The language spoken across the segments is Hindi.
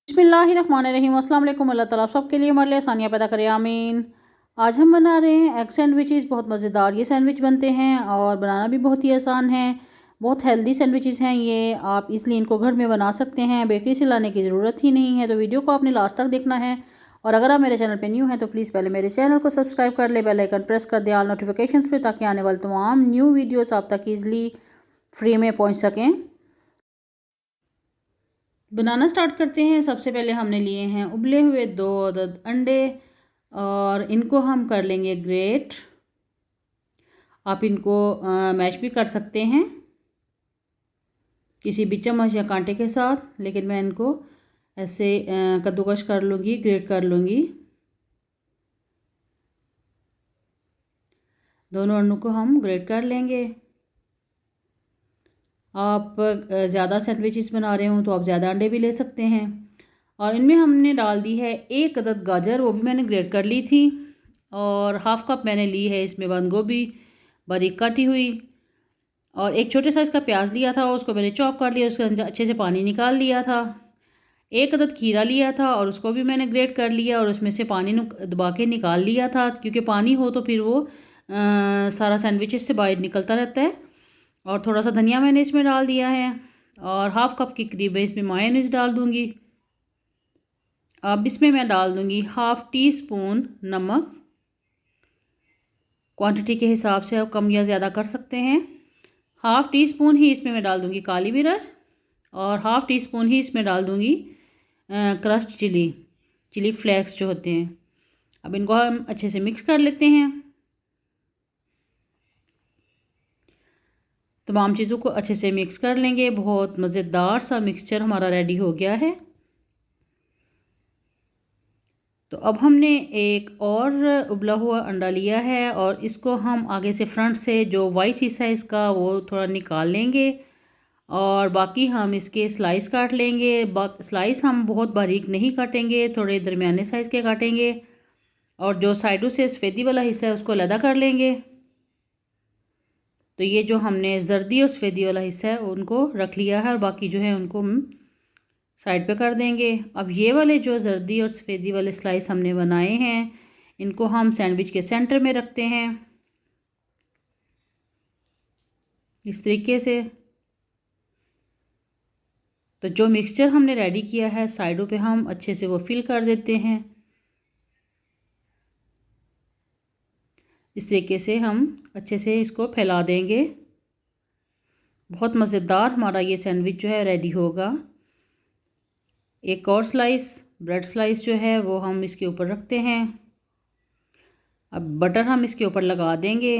बिस्मिल्लाहिर्रहमानिर्रहीम। अस्सलाम वालेकुम। अल्लाह ताला सबके लिए हमारे लिए आसानियाँ पैदा करे, आमीन। आज हम बना रहे हैं एग सैंडविचेस। बहुत मज़ेदार ये सैंडविच बनते हैं और बनाना भी बहुत ही आसान है। बहुत हेल्दी सैंडविचेस हैं ये, आप इसलिए इनको घर में बना सकते हैं, बेकरी से लाने की ज़रूरत ही नहीं है। तो वीडियो को आपने लास्ट तक देखना है। और अगर आप मेरे चैनल पर न्यू हैं तो प्लीज़ पहले मेरे चैनल को सब्सक्राइब कर ले, बेल आइकन प्रेस कर दें ऑल नोटिफिकेशंस पे, ताकि आने वाले तमाम न्यू वीडियोस आप तक ईजिली फ्री में पहुंच सकें। बनाना स्टार्ट करते हैं। सबसे पहले हमने लिए हैं उबले हुए 2 अदद अंडे और इनको हम कर लेंगे ग्रेट। आप इनको मैश भी कर सकते हैं किसी भी चम्मच या कांटे के साथ, लेकिन मैं इनको ऐसे कद्दूकश कर लूँगी, ग्रेट कर लूँगी। दोनों अंडों को हम ग्रेट कर लेंगे। आप ज़्यादा सैंडविचेस बना रहे हो तो आप ज़्यादा अंडे भी ले सकते हैं। और इनमें हमने डाल दी है 1 अदद गाजर, वो भी मैंने ग्रेट कर ली थी। और हाफ़ कप मैंने ली है इसमें बंद गोभी बारीक काटी हुई। और एक छोटे साइज़ का प्याज लिया था, उसको मैंने चॉप कर लिया, उसके अंदर अच्छे से पानी निकाल लिया था। 1 अदद खीरा लिया था और उसको भी मैंने ग्रेट कर लिया और उसमें से पानी दबा के निकाल लिया था, क्योंकि पानी हो तो फिर वो सारा सैंडविचेस से बाहर निकलता रहता है। और थोड़ा सा धनिया मैंने इसमें डाल दिया है और हाफ़ कप के करीब इसमें मायोनीज़ डाल दूँगी। अब इसमें मैं डाल दूँगी हाफ़ टी स्पून नमक। क्वांटिटी के हिसाब से आप कम या ज़्यादा कर सकते हैं। हाफ़ टी स्पून ही इसमें मैं डाल दूँगी काली मिर्च और हाफ़ टी स्पून ही इसमें डाल दूँगी क्रश्ड चिली फ्लेक्स जो होते हैं। अब इनको हम अच्छे से मिक्स कर लेते हैं। तमाम चीज़ों को अच्छे से मिक्स कर लेंगे। बहुत मज़ेदार सा मिक्सचर हमारा रेडी हो गया है। तो अब हमने एक और उबला हुआ अंडा लिया है और इसको हम आगे से फ्रंट से जो वाइट हिस्सा है इसका वो थोड़ा निकाल लेंगे और बाकी हम इसके स्लाइस काट लेंगे। स्लाइस हम बहुत बारीक नहीं काटेंगे, थोड़े दरमियाने साइज़ के काटेंगे। और जो साइडों से सफ़ेदी वाला हिस्सा है उसको अलग कर लेंगे। तो ये जो हमने जर्दी और सफ़ेदी वाला हिस्सा है उनको रख लिया है और बाकी जो है उनको हम साइड पे कर देंगे। अब ये वाले जो जर्दी और सफ़ेदी वाले स्लाइस हमने बनाए हैं इनको हम सैंडविच के सेंटर में रखते हैं इस तरीके से। तो जो मिक्सचर हमने रेडी किया है साइडों पे हम अच्छे से वो फिल कर देते हैं। इस तरीके से हम अच्छे से इसको फैला देंगे। बहुत मज़ेदार हमारा ये सैंडविच जो है रेडी होगा। एक और स्लाइस ब्रेड स्लाइस जो है वो हम इसके ऊपर रखते हैं। अब बटर हम इसके ऊपर लगा देंगे।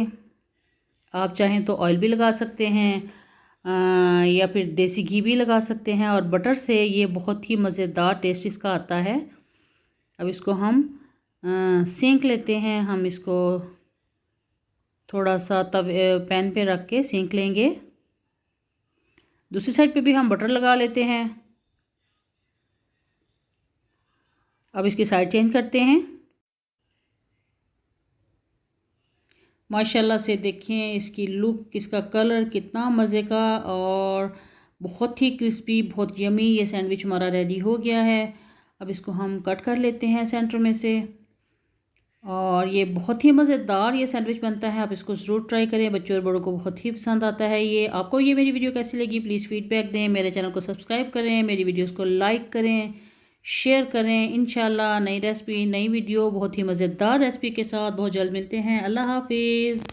आप चाहें तो ऑयल भी लगा सकते हैं या फिर देसी घी भी लगा सकते हैं और बटर से ये बहुत ही मज़ेदार टेस्ट इसका आता है। अब इसको हम सेंक लेते हैं। हम इसको थोड़ा सा पैन पे रख के सेंक लेंगे। दूसरी साइड पे भी हम बटर लगा लेते हैं। अब इसकी साइड चेंज करते हैं। माशाल्लाह से देखें इसकी लुक, इसका कलर कितना मज़े का और बहुत ही क्रिस्पी, बहुत यमी ये सैंडविच हमारा रेडी हो गया है। अब इसको हम कट कर लेते हैं सेंटर में से और ये बहुत ही मज़ेदार ये सैंडविच बनता है। आप इसको ज़रूर ट्राई करें, बच्चों और बड़ों को बहुत ही पसंद आता है ये। आपको ये मेरी वीडियो कैसी लगी प्लीज़ फ़ीडबैक दें। मेरे चैनल को सब्सक्राइब करें, मेरी वीडियोस को लाइक करें, शेयर करें। इंशाल्लाह नई रेसिपी, नई वीडियो बहुत ही मज़ेदार रेसिपी के साथ बहुत जल्द मिलते हैं। अल्लाह हाफिज़।